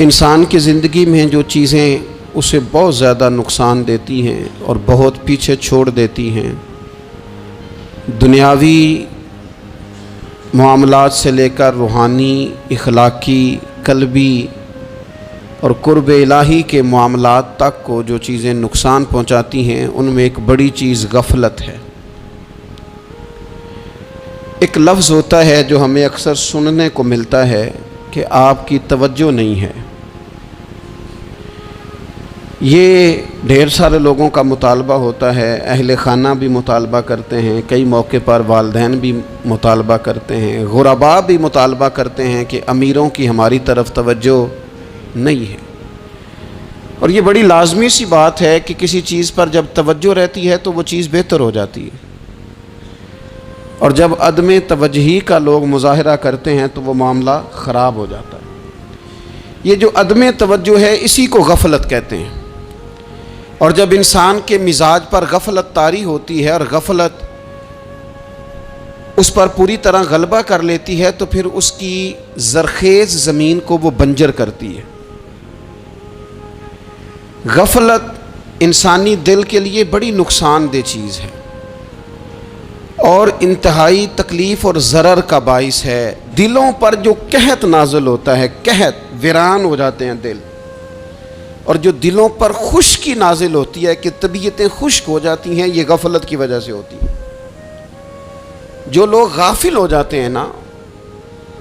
انسان کی زندگی میں جو چیزیں اسے بہت زیادہ نقصان دیتی ہیں اور بہت پیچھے چھوڑ دیتی ہیں، دنیاوی معاملات سے لے کر روحانی، اخلاقی، قلبی اور قرب الہی کے معاملات تک کو جو چیزیں نقصان پہنچاتی ہیں، ان میں ایک بڑی چیز غفلت ہے۔ ایک لفظ ہوتا ہے جو ہمیں اکثر سننے کو ملتا ہے کہ آپ کی توجہ نہیں ہے۔ یہ ڈھیر سارے لوگوں کا مطالبہ ہوتا ہے، اہل خانہ بھی مطالبہ کرتے ہیں، کئی موقع پر والدین بھی مطالبہ کرتے ہیں، غرباء بھی مطالبہ کرتے ہیں کہ امیروں کی ہماری طرف توجہ نہیں ہے۔ اور یہ بڑی لازمی سی بات ہے کہ کسی چیز پر جب توجہ رہتی ہے تو وہ چیز بہتر ہو جاتی ہے، اور جب عدم توجہی کا لوگ مظاہرہ کرتے ہیں تو وہ معاملہ خراب ہو جاتا ہے۔ یہ جو عدم توجہ ہے اسی کو غفلت کہتے ہیں، اور جب انسان کے مزاج پر غفلت طاری ہوتی ہے اور غفلت اس پر پوری طرح غلبہ کر لیتی ہے تو پھر اس کی زرخیز زمین کو وہ بنجر کرتی ہے۔ غفلت انسانی دل کے لیے بڑی نقصان دہ چیز ہے اور انتہائی تکلیف اور ضرر کا باعث ہے۔ دلوں پر جو قحط نازل ہوتا ہے، قحط، ویران ہو جاتے ہیں دل، اور جو دلوں پر خشکی نازل ہوتی ہے کہ طبیعتیں خشک ہو جاتی ہیں، یہ غفلت کی وجہ سے ہوتی ہے۔ جو لوگ غافل ہو جاتے ہیں نا،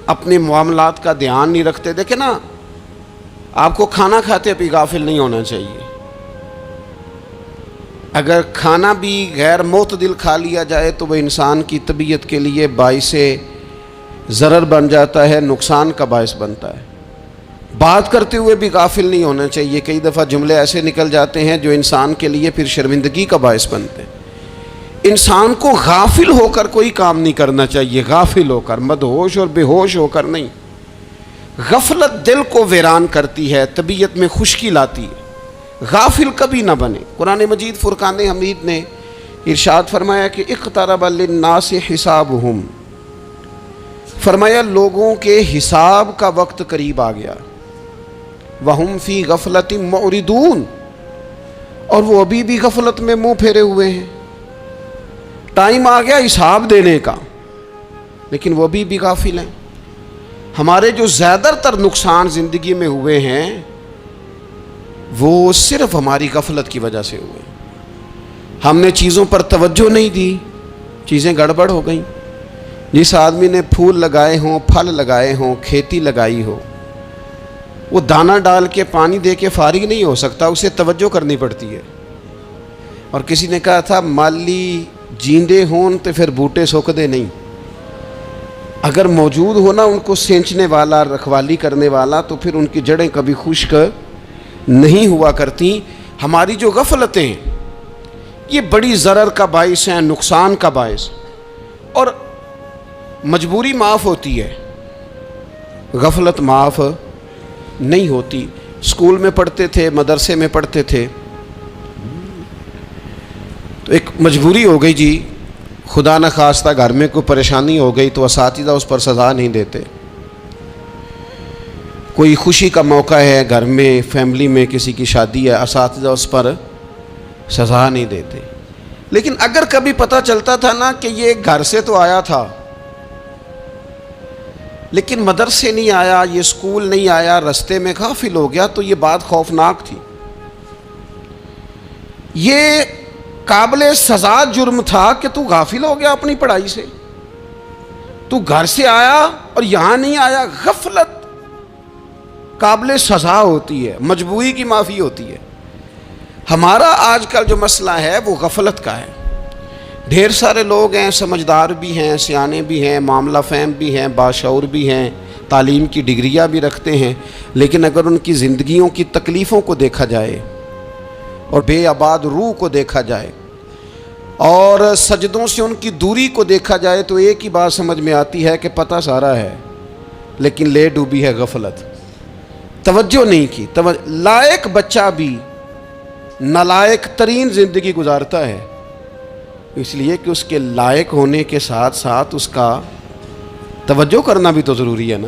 اپنے معاملات کا دھیان نہیں رکھتے، دیکھیں نا، آپ کو کھانا کھاتے بھی غافل نہیں ہونا چاہیے۔ اگر کھانا بھی غیر معتدل کھا لیا جائے تو وہ انسان کی طبیعت کے لیے باعث ضرر بن جاتا ہے، نقصان کا باعث بنتا ہے۔ بات کرتے ہوئے بھی غافل نہیں ہونا چاہیے، کئی دفعہ جملے ایسے نکل جاتے ہیں جو انسان کے لیے پھر شرمندگی کا باعث بنتے ہیں۔ انسان کو غافل ہو کر کوئی کام نہیں کرنا چاہیے، غافل ہو کر، مدہوش اور بے ہوش ہو کر نہیں۔ غفلت دل کو ویران کرتی ہے، طبیعت میں خشکی لاتی ہے۔ غافل کبھی نہ بنے۔ قرآن مجید فرقان حمید نے ارشاد فرمایا کہ اقترب للناس حسابہم، فرمایا لوگوں کے حساب کا وقت قریب آ گیا، وہم فی غفلۃ معرضون، اور وہ ابھی بھی غفلت میں منہ پھیرے ہوئے ہیں۔ ٹائم آ گیا حساب دینے کا، لیکن وہ ابھی بھی غافل ہیں۔ ہمارے جو زیادہ تر نقصان زندگی میں ہوئے ہیں وہ صرف ہماری غفلت کی وجہ سے ہوئے۔ ہم نے چیزوں پر توجہ نہیں دی، چیزیں گڑبڑ ہو گئیں۔ جس آدمی نے پھول لگائے ہوں، پھل لگائے ہوں، کھیتی لگائی ہو، وہ دانہ ڈال کے پانی دے کے فارغ نہیں ہو سکتا، اسے توجہ کرنی پڑتی ہے۔ اور کسی نے کہا تھا مالی جیندے ہون تو پھر بوٹے سوکھدے نہیں، اگر موجود ہونا ان کو سینچنے والا، رکھوالی کرنے والا، تو پھر ان کی جڑیں کبھی خشک نہیں ہوا کرتی۔ ہماری جو غفلتیں ہیں یہ بڑی ضرر کا باعث ہیں، نقصان کا باعث، اور مجبوری معاف ہوتی ہے، غفلت معاف نہیں ہوتی۔ اسکول میں پڑھتے تھے، مدرسے میں پڑھتے تھے، تو ایک مجبوری ہو گئی جی، خدا نہ خواستہ گھر میں کوئی پریشانی ہو گئی تو اساتذہ اس پر سزا نہیں دیتے۔ کوئی خوشی کا موقع ہے گھر میں، فیملی میں کسی کی شادی ہے، اساتذہ اس پر سزا نہیں دیتے۔ لیکن اگر کبھی پتہ چلتا تھا نا کہ یہ گھر سے تو آیا تھا لیکن مدرسے نہیں آیا، یہ اسکول نہیں آیا، رستے میں غافل ہو گیا، تو یہ بات خوفناک تھی۔ یہ قابل سزا جرم تھا کہ تو غافل ہو گیا اپنی پڑھائی سے، تو گھر سے آیا اور یہاں نہیں آیا۔ غفلت قابل سزا ہوتی ہے، مجبوری کی معافی ہوتی ہے۔ ہمارا آج کل جو مسئلہ ہے وہ غفلت کا ہے۔ ڈھیر سارے لوگ ہیں، سمجھدار بھی ہیں، سیانے بھی ہیں، معاملہ فہم بھی ہیں، باشعور بھی ہیں، تعلیم کی ڈگریاں بھی رکھتے ہیں، لیکن اگر ان کی زندگیوں کی تکلیفوں کو دیکھا جائے اور بے آباد روح کو دیکھا جائے اور سجدوں سے ان کی دوری کو دیکھا جائے تو ایک ہی بات سمجھ میں آتی ہے کہ پتہ سارا ہے لیکن لے ڈوبی ہے غفلت، توجہ نہیں کی۔ لائق بچہ بھی نالائق ترین زندگی گزارتا ہے، اس لیے کہ اس کے لائق ہونے کے ساتھ ساتھ اس کا توجہ کرنا بھی تو ضروری ہے نا۔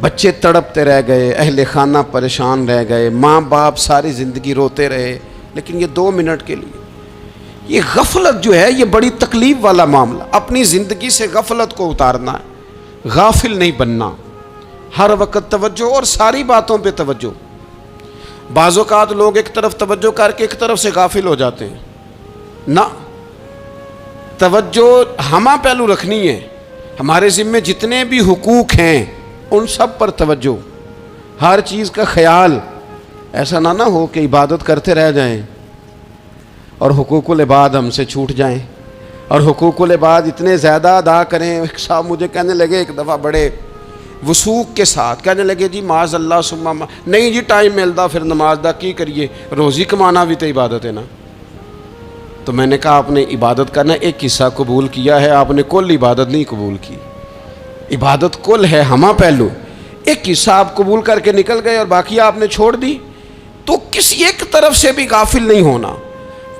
بچے تڑپتے رہ گئے، اہل خانہ پریشان رہ گئے، ماں باپ ساری زندگی روتے رہے، لیکن یہ 2 منٹ کے لیے یہ غفلت جو ہے یہ بڑی تکلیف والا معاملہ. اپنی زندگی سے غفلت کو اتارنا ہے، غافل نہیں بننا، ہر وقت توجہ اور ساری باتوں پہ توجہ. بعض اوقات لوگ ایک طرف توجہ کر کے ایک طرف سے غافل ہو جاتے ہیں. نہ، توجہ ہمہ پہلو رکھنی ہے. ہمارے ذمے جتنے بھی حقوق ہیں ان سب پر توجہ، ہر چیز کا خیال. ایسا نہ ہو کہ عبادت کرتے رہ جائیں اور حقوق العباد ہم سے چھوٹ جائیں، اور حقوق العباد اتنے زیادہ ادا کریں. ایک صاحب مجھے کہنے لگے ایک دفعہ بڑے وثوق کے ساتھ کہنے لگے جی معاذ اللہ ثم نہیں جی ٹائم ملتا پھر نماز دا کی کریے، روزی کمانا بھی تو عبادت ہے نا. تو میں نے کہا آپ نے عبادت کرنا ایک حصہ قبول کیا ہے، آپ نے کل عبادت نہیں قبول کی. عبادت کل ہے، ہمہ پہلو. ایک حصہ آپ قبول کر کے نکل گئے اور باقی آپ نے چھوڑ دی. تو کسی ایک طرف سے بھی غافل نہیں ہونا.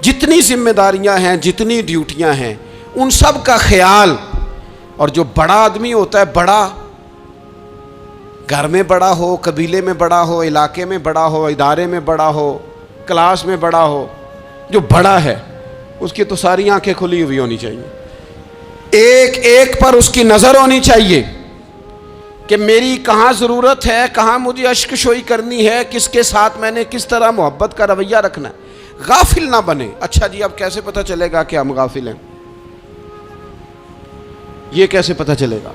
جتنی ذمہ داریاں ہیں، جتنی ڈیوٹیاں ہیں، ان سب کا خیال. اور جو بڑا آدمی ہوتا ہے، بڑا گھر میں بڑا ہو، قبیلے میں بڑا ہو، علاقے میں بڑا ہو، ادارے میں بڑا ہو، کلاس میں بڑا ہو، جو بڑا ہے اس کی تو ساری آنکھیں کھلی ہوئی ہونی چاہیے. ایک ایک پر اس کی نظر ہونی چاہیے کہ میری کہاں ضرورت ہے، کہاں مجھے اشک شوئی کرنی ہے، کس کے ساتھ میں نے کس طرح محبت کا رویہ رکھنا ہے. غافل نہ بنے. اچھا جی اب کیسے پتہ چلے گا کہ ہم غافل ہیں؟ یہ کیسے پتہ چلے گا؟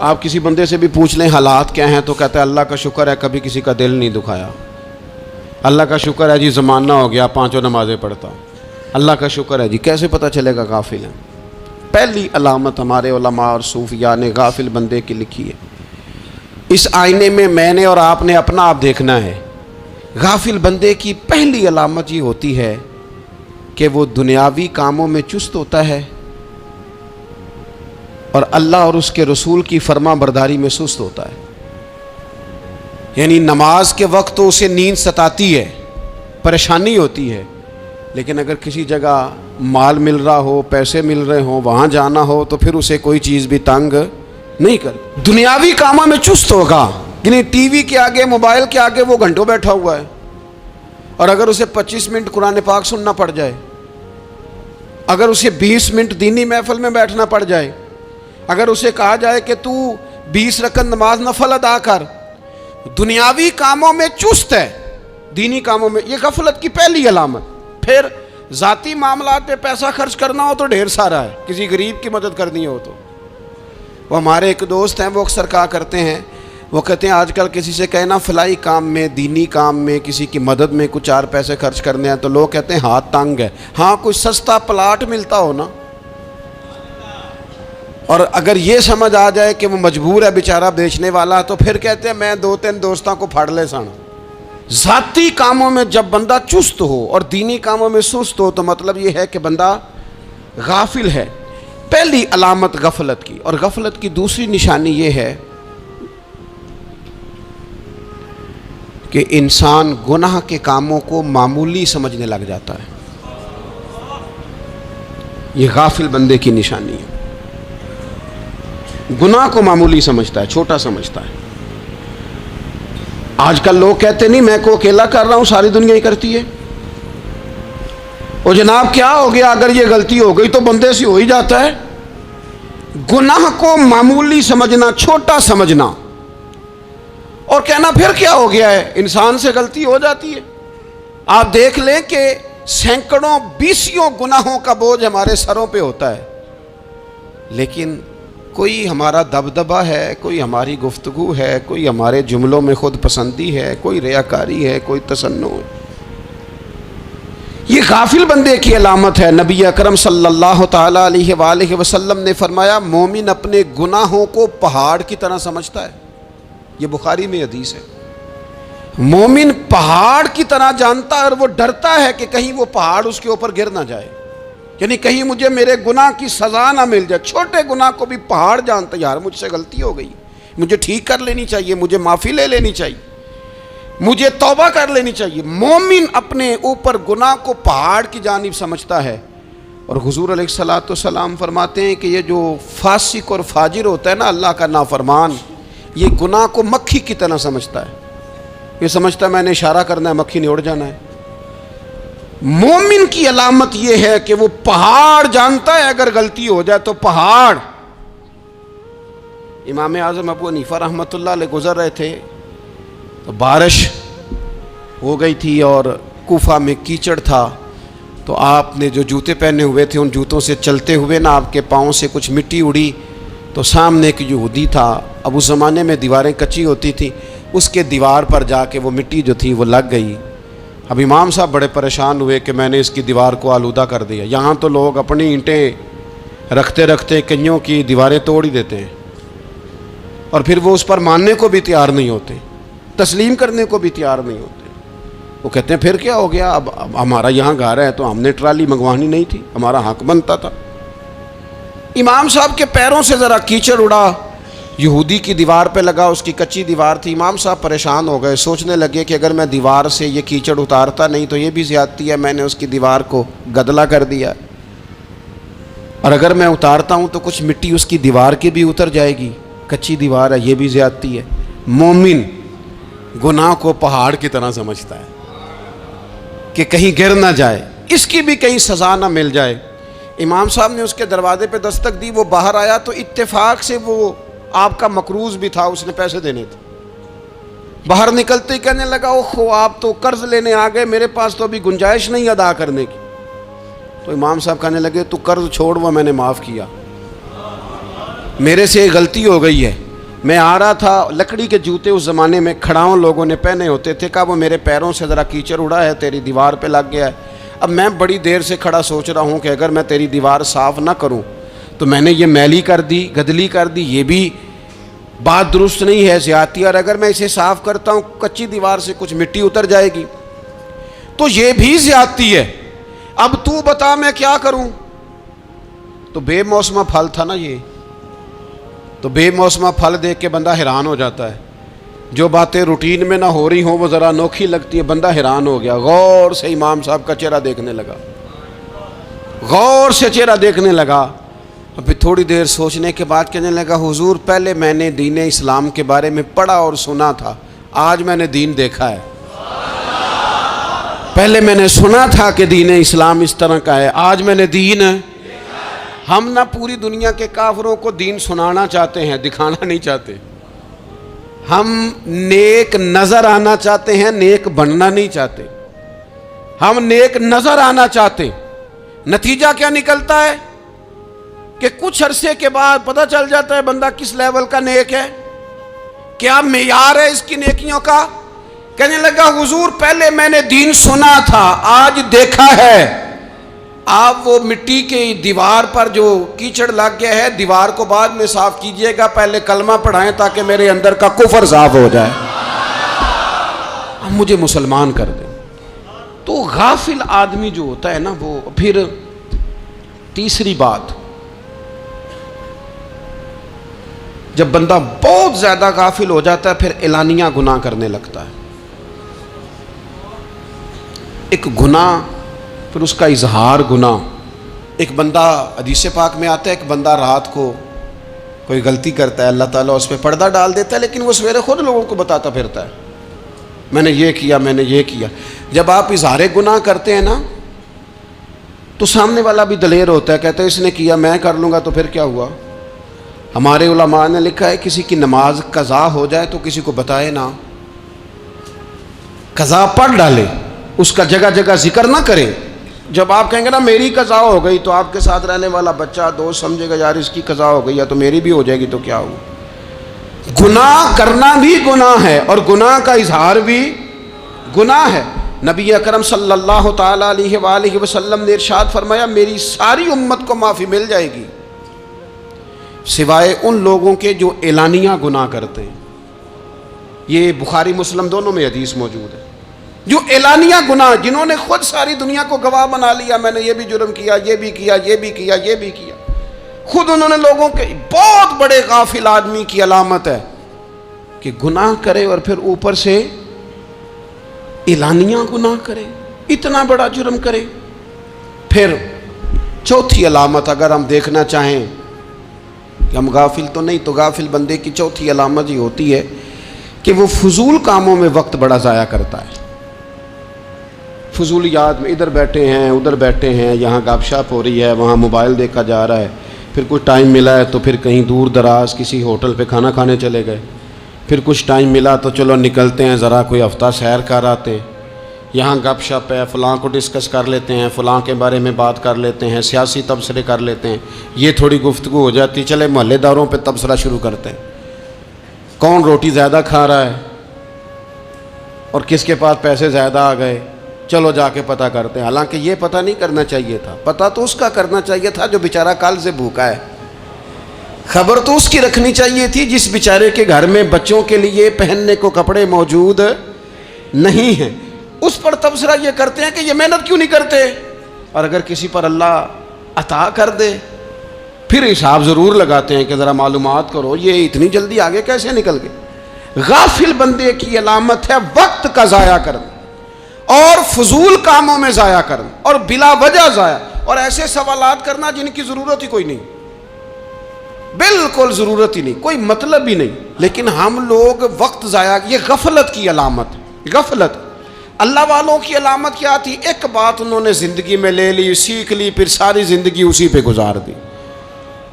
آپ کسی بندے سے بھی پوچھ لیں حالات کیا ہیں تو کہتا ہے اللہ کا شکر ہے کبھی کسی کا دل نہیں دکھایا، اللہ کا شکر ہے جی زمانہ ہو گیا 5 نمازیں پڑھتا، اللہ کا شکر ہے جی. کیسے پتہ چلے گا غافل ہیں؟ پہلی علامت ہمارے علماء اور صوفیاء نے غافل بندے کی لکھی ہے. اس آئینے میں نے اور آپ نے اپنا آپ دیکھنا ہے. غافل بندے کی پہلی علامت یہ ہوتی ہے کہ وہ دنیاوی کاموں میں چست ہوتا ہے اور اللہ اور اس کے رسول کی فرما برداری میں سست ہوتا ہے. یعنی نماز کے وقت تو اسے نیند ستاتی ہے، پریشانی ہوتی ہے، لیکن اگر کسی جگہ مال مل رہا ہو، پیسے مل رہے ہوں، وہاں جانا ہو تو پھر اسے کوئی چیز بھی تنگ نہیں کر. دنیاوی کاموں میں چست ہوگا، یعنی ٹی وی کے آگے، موبائل کے آگے وہ گھنٹوں بیٹھا ہوا ہے. اور اگر اسے 25 منٹ قرآن پاک سننا پڑ جائے، اگر اسے 20 منٹ دینی محفل میں بیٹھنا پڑ جائے، اگر اسے کہا جائے کہ تو 20 رکعت نماز نفل ادا کر، دنیاوی کاموں میں چست ہے، دینی کاموں میں، یہ غفلت کی پہلی علامت. پھر ذاتی معاملات پہ پیسہ خرچ کرنا ہو تو ڈھیر سارا ہے، کسی غریب کی مدد کرنی ہو تو. وہ ہمارے ایک دوست ہیں، وہ اکثر کہا کرتے ہیں، وہ کہتے ہیں آج کل کسی سے کہنا فلائی کام میں، دینی کام میں، کسی کی مدد میں کچھ 4 پیسے خرچ کرنے ہیں تو لوگ کہتے ہیں ہاتھ تنگ ہے. ہاں کوئی سستا پلاٹ ملتا ہو نا، اور اگر یہ سمجھ آ جائے کہ وہ مجبور ہے بیچارہ بیچنے والا، تو پھر کہتے ہیں میں 2-3 دوستوں کو پھاڑ لے سن. ذاتی کاموں میں جب بندہ چست ہو اور دینی کاموں میں سست ہو تو مطلب یہ ہے کہ بندہ غافل ہے. پہلی علامت غفلت کی. اور غفلت کی دوسری نشانی یہ ہے کہ انسان گناہ کے کاموں کو معمولی سمجھنے لگ جاتا ہے. یہ غافل بندے کی نشانی ہے. گناہ کو معمولی سمجھتا ہے، چھوٹا سمجھتا ہے. آج کل لوگ کہتے نہیں میں کو اکیلا کر رہا ہوں، ساری دنیا ہی کرتی ہے. اور جناب کیا ہو گیا، اگر یہ غلطی ہو گئی تو بندے سے ہو ہی جاتا ہے. گناہ کو معمولی سمجھنا، چھوٹا سمجھنا اور کہنا پھر کیا ہو گیا ہے، انسان سے غلطی ہو جاتی ہے. آپ دیکھ لیں کہ سینکڑوں بیسیوں گناہوں کا بوجھ ہمارے سروں پہ ہوتا ہے، لیکن کوئی ہمارا دبدبہ ہے، کوئی ہماری گفتگو ہے، کوئی ہمارے جملوں میں خود پسندی ہے، کوئی ریاکاری ہے، کوئی تصنع ہے. یہ غافل بندے کی علامت ہے. نبی اکرم صلی اللہ تعالی علیہ وآلہ وسلم نے فرمایا مومن اپنے گناہوں کو پہاڑ کی طرح سمجھتا ہے. یہ بخاری میں حدیث ہے. مومن پہاڑ کی طرح جانتا ہے اور وہ ڈرتا ہے کہ کہیں وہ پہاڑ اس کے اوپر گر نہ جائے، یعنی کہیں مجھے میرے گناہ کی سزا نہ مل جائے. چھوٹے گناہ کو بھی پہاڑ جانتا ہے، یار مجھ سے غلطی ہو گئی، مجھے ٹھیک کر لینی چاہیے، مجھے معافی لے لینی چاہیے، مجھے توبہ کر لینی چاہیے. مومن اپنے اوپر گناہ کو پہاڑ کی جانب سمجھتا ہے. اور حضور علیہ الصلوۃ والسلام فرماتے ہیں کہ یہ جو فاسق اور فاجر ہوتا ہے نا، اللہ کا نافرمان، یہ گناہ کو مکھی کی طرح سمجھتا ہے. یہ سمجھتا ہے میں نے اشارہ کرنا ہے مکھی نے اڑ جانا ہے. مومن کی علامت یہ ہے کہ وہ پہاڑ جانتا ہے اگر غلطی ہو جائے تو پہاڑ. امام اعظم ابو حنیفہ رحمۃ اللہ علیہ گزر رہے تھے تو بارش ہو گئی تھی اور کوفہ میں کیچڑ تھا. تو آپ نے جو جوتے پہنے ہوئے تھے ان جوتوں سے چلتے ہوئے نا آپ کے پاؤں سے کچھ مٹی اڑی. تو سامنے ایک یہودی تھا, اب اس زمانے میں دیواریں کچی ہوتی تھیں, اس کے دیوار پر جا کے وہ مٹی جو تھی وہ لگ گئی. اب امام صاحب بڑے پریشان ہوئے کہ میں نے اس کی دیوار کو آلودہ کر دیا. یہاں تو لوگ اپنی اینٹیں رکھتے رکھتے کئیوں کی دیواریں توڑ ہی دیتے ہیں اور پھر وہ اس پر ماننے کو بھی تیار نہیں ہوتے, تسلیم کرنے کو بھی تیار نہیں ہوتے. وہ کہتے ہیں پھر کیا ہو گیا, اب ہمارا یہاں گھر ہے تو ہم نے ٹرالی منگوانی نہیں تھی, ہمارا حق بنتا تھا. امام صاحب کے پیروں سے ذرا کیچڑ اڑا, یہودی کی دیوار پہ لگا, اس کی کچی دیوار تھی. امام صاحب پریشان ہو گئے, سوچنے لگے کہ اگر میں دیوار سے یہ کیچڑ اتارتا نہیں تو یہ بھی زیادتی ہے, میں نے اس کی دیوار کو گدلا کر دیا, اور اگر میں اتارتا ہوں تو کچھ مٹی اس کی دیوار کی بھی اتر جائے گی, کچی دیوار ہے, یہ بھی زیادتی ہے. مومن گناہ کو پہاڑ کی طرح سمجھتا ہے کہ کہیں گر نہ جائے, اس کی بھی کہیں سزا نہ مل جائے. امام صاحب نے اس کے دروازے پہ دستک دی, وہ باہر آیا تو اتفاق سے وہ آپ کا مقروض بھی تھا, اس نے پیسے دینے تھے. باہر نکلتے ہی کہنے لگا اوہو آپ تو قرض لینے آ گئے, میرے پاس تو ابھی گنجائش نہیں ادا کرنے کی. تو امام صاحب کہنے لگے تو قرض چھوڑ, وہ میں نے معاف کیا, میرے سے غلطی ہو گئی ہے. میں آ رہا تھا, لکڑی کے جوتے اس زمانے میں کھڑاؤں لوگوں نے پہنے ہوتے تھے, کہا وہ میرے پیروں سے ذرا کیچڑ اڑا ہے, تیری دیوار پہ لگ گیا ہے. اب میں بڑی دیر سے کھڑا سوچ رہا ہوں کہ اگر میں تیری دیوار صاف نہ کروں تو میں نے یہ میلی کر دی, گدلی کر دی, یہ بھی بات درست نہیں ہے, زیادتی. اور اگر میں اسے صاف کرتا ہوں کچی دیوار سے کچھ مٹی اتر جائے گی تو یہ بھی زیادتی ہے. اب تو بتا میں کیا کروں. تو بے موسمہ پھل تھا نا یہ, تو بے موسمہ پھل دیکھ کے بندہ حیران ہو جاتا ہے. جو باتیں روٹین میں نہ ہو رہی ہوں وہ ذرا انوکھی لگتی ہیں, بندہ حیران ہو گیا. غور سے امام صاحب کا چہرہ دیکھنے لگا, غور سے چہرہ دیکھنے لگا. اور پھر تھوڑی دیر سوچنے کے بعد کہنے لگا حضور پہلے میں نے دین اسلام کے بارے میں پڑھا اور سنا تھا, آج میں نے دین دیکھا ہے. پہلے میں نے سنا تھا کہ دین اسلام اس طرح کا ہے, آج میں نے دین. ہم نہ پوری دنیا کے کافروں کو دین سنانا چاہتے ہیں, دکھانا نہیں چاہتے. ہم نیک نظر آنا چاہتے ہیں, نیک بننا نہیں چاہتے. ہم نیک نظر آنا چاہتے. نتیجہ کیا نکلتا ہے کہ کچھ عرصے کے بعد پتہ چل جاتا ہے بندہ کس لیول کا نیک ہے, کیا معیار ہے اس کی نیکیوں کا. کہنے لگا حضور پہلے میں نے دین سنا تھا, آج دیکھا ہے. آپ وہ مٹی کی دیوار پر جو کیچڑ لگ گیا ہے, دیوار کو بعد میں صاف کیجئے گا, پہلے کلمہ پڑھائیں تاکہ میرے اندر کا کفر صاف ہو جائے, اب مجھے مسلمان کر دیں. تو غافل آدمی جو ہوتا ہے نا وہ پھر تیسری بات, جب بندہ بہت زیادہ غافل ہو جاتا ہے پھر اعلانیہ گناہ کرنے لگتا ہے. ایک گناہ پھر اس کا اظہار گناہ. ایک بندہ حدیث پاک میں آتا ہے, ایک بندہ رات کو کوئی غلطی کرتا ہے, اللہ تعالیٰ اس پہ پردہ ڈال دیتا ہے, لیکن وہ سویرے خود لوگوں کو بتاتا پھرتا ہے میں نے یہ کیا, میں نے یہ کیا. جب آپ اظہار گناہ کرتے ہیں نا تو سامنے والا بھی دلیر ہوتا ہے, کہتا ہے اس نے کیا میں کر لوں گا تو پھر کیا ہوا. ہمارے علماء نے لکھا ہے کسی کی نماز قضا ہو جائے تو کسی کو بتائے نہ, قضا پڑھ ڈالے, اس کا جگہ جگہ ذکر نہ کرے. جب آپ کہیں گے نا میری قضا ہو گئی تو آپ کے ساتھ رہنے والا بچہ دوست سمجھے گا یار اس کی قضا ہو گئی یا تو میری بھی ہو جائے گی تو کیا ہو. گناہ کرنا بھی گناہ ہے اور گناہ کا اظہار بھی گناہ ہے. نبی اکرم صلی اللہ تعالیٰ علیہ وآلہ وسلم نے ارشاد فرمایا میری ساری امت کو معافی مل جائے گی سوائے ان لوگوں کے جو اعلانیہ گناہ کرتے ہیں. یہ بخاری مسلم دونوں میں حدیث موجود ہے. جو اعلانیہ گناہ, جنہوں نے خود ساری دنیا کو گواہ بنا لیا, میں نے یہ بھی جرم کیا, یہ بھی کیا, یہ بھی کیا, یہ بھی کیا, خود انہوں نے لوگوں کے. بہت بڑے غافل آدمی کی علامت ہے کہ گناہ کرے اور پھر اوپر سے اعلانیہ گناہ کرے, اتنا بڑا جرم کرے. پھر چوتھی علامت اگر ہم دیکھنا چاہیں کہ ہم غافل تو نہیں. تو غافل بندے کی چوتھی علامت یہ ہوتی ہے کہ وہ فضول کاموں میں وقت بڑا ضائع کرتا ہے. فضولیات میں ادھر بیٹھے ہیں ادھر بیٹھے ہیں, یہاں گپ شپ ہو رہی ہے, وہاں موبائل دیکھا جا رہا ہے, پھر کچھ ٹائم ملا ہے تو پھر کہیں دور دراز کسی ہوٹل پہ کھانا کھانے چلے گئے, پھر کچھ ٹائم ملا تو چلو نکلتے ہیں ذرا کوئی ہفتہ سیر کر آتے ہیں, یہاں گپ شپ ہے, فلاں کو ڈسکس کر لیتے ہیں, فلاں کے بارے میں بات کر لیتے ہیں, سیاسی تبصرے کر لیتے ہیں, یہ تھوڑی گفتگو ہو جاتی, چلے محلے داروں پہ تبصرہ شروع کرتے ہیں, کون روٹی زیادہ کھا رہا ہے اور کس کے پاس پیسے زیادہ آ گئے, چلو جا کے پتہ کرتے ہیں. حالانکہ یہ پتہ نہیں کرنا چاہیے تھا, پتہ تو اس کا کرنا چاہیے تھا جو بیچارہ کل سے بھوکا ہے. خبر تو اس کی رکھنی چاہیے تھی جس بیچارے کے گھر میں بچوں کے لیے پہننے کو کپڑے موجود نہیں ہیں. اس پر تبصرہ یہ کرتے ہیں کہ یہ محنت کیوں نہیں کرتے, اور اگر کسی پر اللہ عطا کر دے پھر حساب ضرور لگاتے ہیں کہ ذرا معلومات کرو یہ اتنی جلدی آگے کیسے نکل گئے. غافل بندے کی علامت ہے وقت کا ضائع کرنا اور فضول کاموں میں ضائع کرنا اور بلا وجہ ضائع, اور ایسے سوالات کرنا جن کی ضرورت ہی کوئی نہیں, بالکل ضرورت ہی نہیں, کوئی مطلب ہی نہیں, لیکن ہم لوگ وقت ضائع. یہ غفلت کی علامت, غفلت. اللہ والوں کی علامت کیا تھی؟ ایک بات انہوں نے زندگی میں لے لی, سیکھ لی, پھر ساری زندگی اسی پہ گزار دی.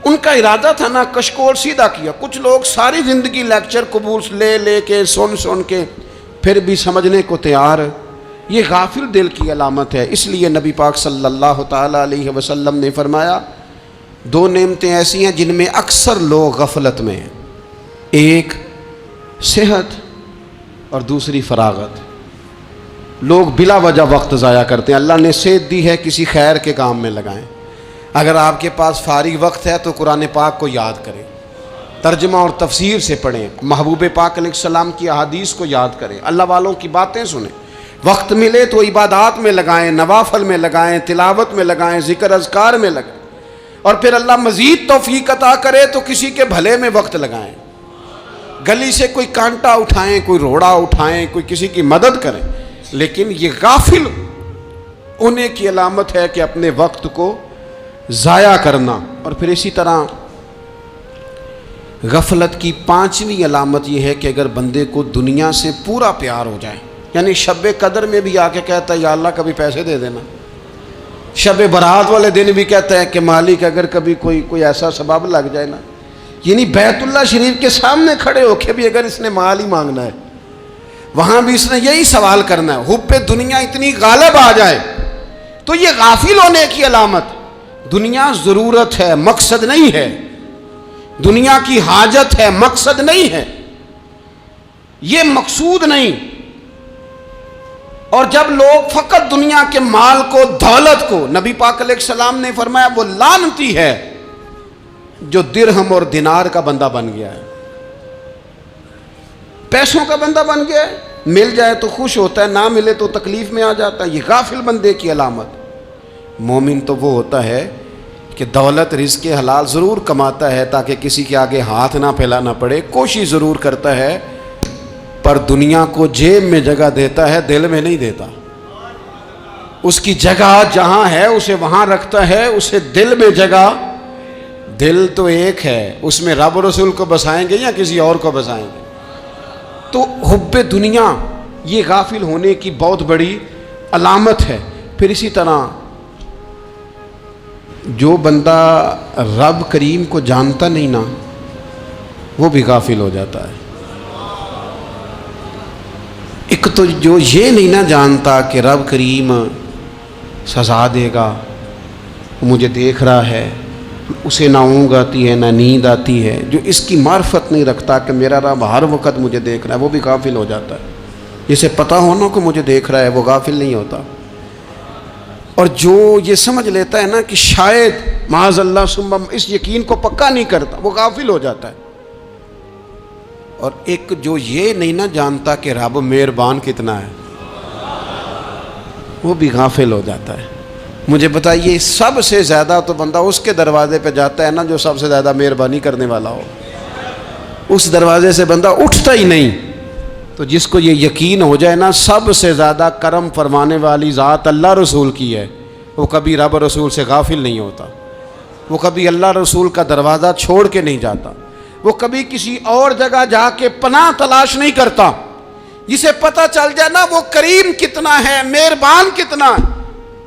ان کا ارادہ تھا نا کشکول سیدھا کیا. کچھ لوگ ساری زندگی لیکچر قبول لے کے سن کے پھر بھی سمجھنے کو تیار. یہ غافل دل کی علامت ہے. اس لیے نبی پاک صلی اللہ تعالیٰ علیہ وسلم نے فرمایا دو نعمتیں ایسی ہیں جن میں اکثر لوگ غفلت میں ہیں, ایک صحت اور دوسری فراغت. لوگ بلا وجہ وقت ضائع کرتے ہیں. اللہ نے صحت دی ہے, کسی خیر کے کام میں لگائیں. اگر آپ کے پاس فارغ وقت ہے تو قرآن پاک کو یاد کریں, ترجمہ اور تفسیر سے پڑھیں, محبوب پاک علیہ السلام کی احادیث کو یاد کریں, اللہ والوں کی باتیں سنیں. وقت ملے تو عبادات میں لگائیں, نوافل میں لگائیں, تلاوت میں لگائیں, ذکر اذکار میں لگائیں, اور پھر اللہ مزید توفیق عطا کرے تو کسی کے بھلے میں وقت لگائیں. گلی سے کوئی کانٹا اٹھائیں, کوئی روڑا اٹھائیں, کوئی کسی کی مدد کریں. لیکن یہ غافل ہونے کی علامت ہے کہ اپنے وقت کو ضائع کرنا. اور پھر اسی طرح غفلت کی پانچویں علامت یہ ہے کہ اگر بندے کو دنیا سے پورا پیار ہو جائے, یعنی شب قدر میں بھی آ کے کہتا ہے یا اللہ کبھی پیسے دے دینا, شب برات والے دن بھی کہتا ہے کہ مالک اگر کبھی کوئی ایسا سبب لگ جائے نا, یعنی بیت اللہ شریف کے سامنے کھڑے ہو کے بھی اگر اس نے مال ہی مانگنا ہے وہاں بھی اس نے یہی سوال کرنا ہے, حب دنیا اتنی غالب آ جائے. تو یہ غافل ہونے کی علامت. دنیا ضرورت ہے, مقصد نہیں ہے. دنیا کی حاجت ہے, مقصد نہیں ہے. یہ مقصود نہیں. اور جب لوگ فقط دنیا کے مال کو, دولت کو, نبی پاک علیہ السلام نے فرمایا وہ لعنتی ہے جو درہم اور دینار کا بندہ بن گیا ہے, پیسوں کا بندہ بن گیا ہے. مل جائے تو خوش ہوتا ہے, نہ ملے تو تکلیف میں آ جاتا ہے. یہ غافل بندے کی علامت. مومن تو وہ ہوتا ہے کہ دولت رزق حلال ضرور کماتا ہے تاکہ کسی کے آگے ہاتھ نہ پھیلانا پڑے, کوشش ضرور کرتا ہے, پر دنیا کو جیب میں جگہ دیتا ہے, دل میں نہیں دیتا. اس کی جگہ جہاں ہے اسے وہاں رکھتا ہے, اسے دل میں جگہ. دل تو ایک ہے, اس میں رب رسول کو بسائیں گے یا کسی اور کو بسائیں گے. تو حب دنیا یہ غافل ہونے کی بہت بڑی علامت ہے. پھر اسی طرح جو بندہ رب کریم کو جانتا نہیں نا وہ بھی غافل ہو جاتا ہے. ایک تو جو یہ نہیں نہ جانتا کہ رب کریم سزا دے گا, مجھے دیکھ رہا ہے, اسے نہ اونگ آتی ہے نہ نیند آتی ہے, جو اس کی معرفت نہیں رکھتا کہ میرا رب ہر وقت مجھے دیکھ رہا ہے, وہ بھی غافل ہو جاتا ہے. جسے پتہ ہونا کہ مجھے دیکھ رہا ہے وہ غافل نہیں ہوتا. اور جو یہ سمجھ لیتا ہے نا کہ شاید معاذ اللہ ثم, اس یقین کو پکا نہیں کرتا, وہ غافل ہو جاتا ہے. اور ایک جو یہ نہیں نہ جانتا کہ رب مہربان کتنا ہے وہ بھی غافل ہو جاتا ہے. مجھے بتائیے سب سے زیادہ تو بندہ اس کے دروازے پہ جاتا ہے نا جو سب سے زیادہ مہربانی کرنے والا ہو, اس دروازے سے بندہ اٹھتا ہی نہیں. تو جس کو یہ یقین ہو جائے نا سب سے زیادہ کرم فرمانے والی ذات اللہ رسول کی ہے, وہ کبھی رب رسول سے غافل نہیں ہوتا. وہ کبھی اللہ رسول کا دروازہ چھوڑ کے نہیں جاتا، وہ کبھی کسی اور جگہ جا کے پناہ تلاش نہیں کرتا۔ جسے پتہ چل جائے نا وہ کریم کتنا ہے، مہربان کتنا ہے۔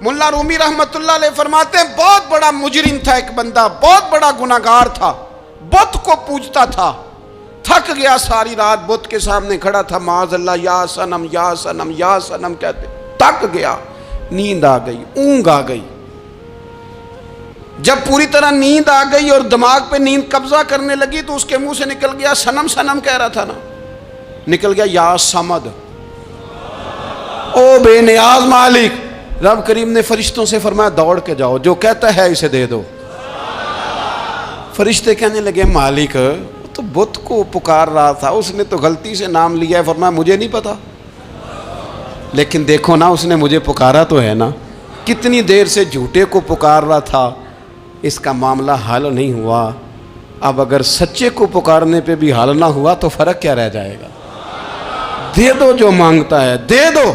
ملا رومی رحمت اللہ علیہ فرماتے ہیں بہت بڑا مجرم تھا ایک بندہ، بہت بڑا گناہگار تھا، بت کو پوجتا تھا، تھک گیا، ساری رات بت کے سامنے کھڑا تھا، معاذ اللہ یا صنم یا صنم یا صنم کہتے، تھک گیا، نیند آ گئی، اونگ آ گئی۔ جب پوری طرح نیند آ گئی اور دماغ پہ نیند قبضہ کرنے لگی تو اس کے منہ سے نکل گیا، صنم صنم کہہ رہا تھا نا، نکل گیا یا صمد، او بے نیاز مالک۔ رب کریم نے فرشتوں سے فرمایا دوڑ کے جاؤ، جو کہتا ہے اسے دے دو۔ فرشتے کہنے لگے مالک تو بت کو پکار رہا تھا، اس نے تو غلطی سے نام لیا ہے۔ فرمایا مجھے نہیں پتا، لیکن دیکھو نا اس نے مجھے پکارا تو ہے نا، کتنی دیر سے جھوٹے کو پکار رہا تھا، اس کا معاملہ حل نہیں ہوا۔ اب اگر سچے کو پکارنے پہ بھی حل نہ ہوا تو فرق کیا رہ جائے گا؟ دے دو جو مانگتا ہے، دے دو۔